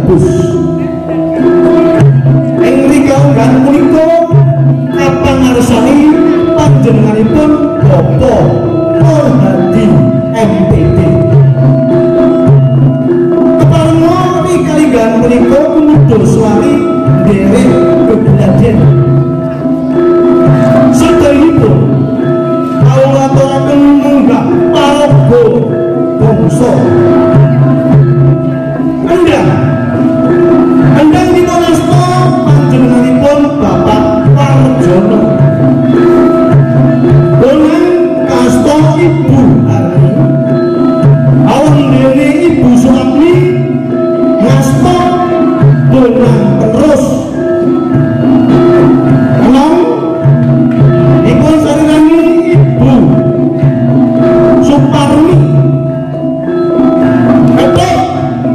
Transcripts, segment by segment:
bagus. Ing mriki kan punika kapangarsani panjenenganipun Bapak Hadi MPD. Keparengga kalinggan punika pemuda swari derek kebenaden. Sedheripun kawula-aturaken munggah paraga bangsa. Endang dipunasta panjenenganipun Bapak Warjono. Bonan kasta Ibu Hari. Awan dene Ibu Suapni ngasta bonan terus. Enom dipun sarirani Ibu Suparni. Ketok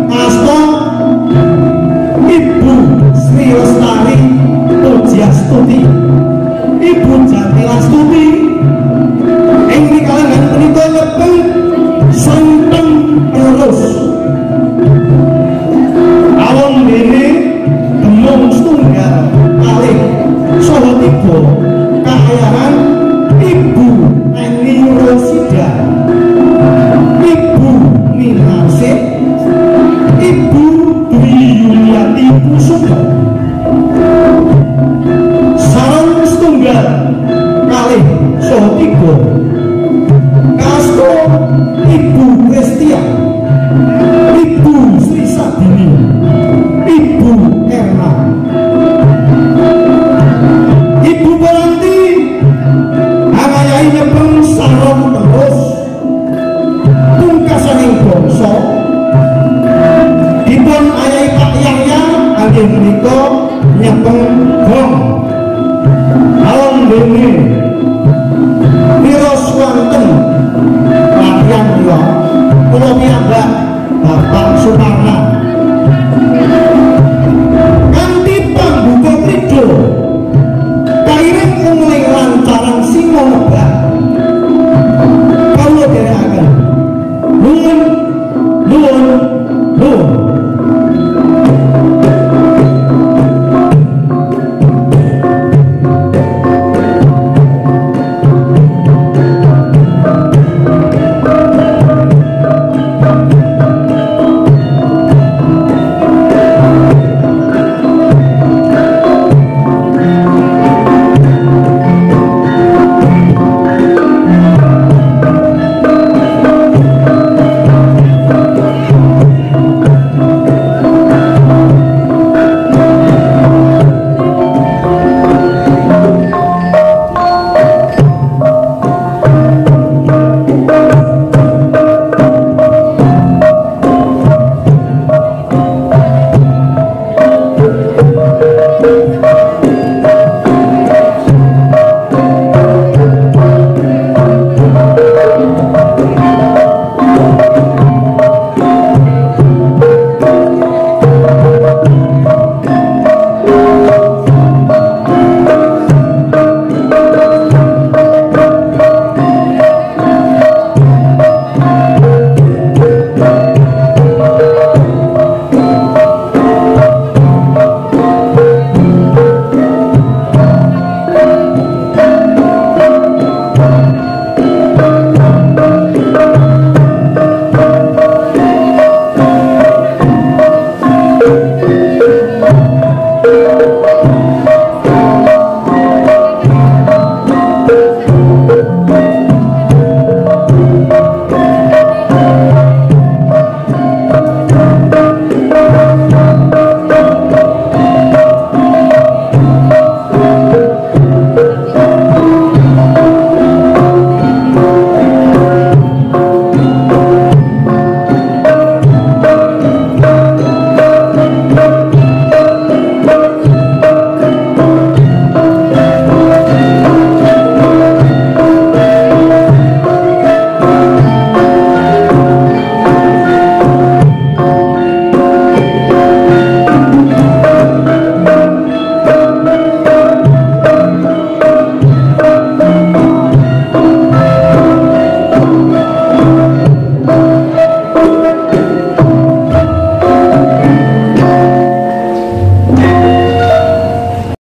kasta Ibu Sri Lestari Pujiastuti, Ibu Jatilastuti. Ing kalangan punika nyepeng santen terus. Awon dene demung setunggal kalih saha tiga kahyangan Ibu Eni Rosida, Ibu Minasih, Ibu Dwi Yuliati Kusuma. Sareng setunggal kalih saha tiga kasto Ibu Kristia, Ibu Sri Sadini, Ibu Erna, Ibu Baranti angayai nyepeng sarong terus pungkasaning bangsa. Dipun ayai Pak Yahya anggen menika nyepeng gong. Alon dene mira swanten Marian ya kula piyambak Bapak Suparna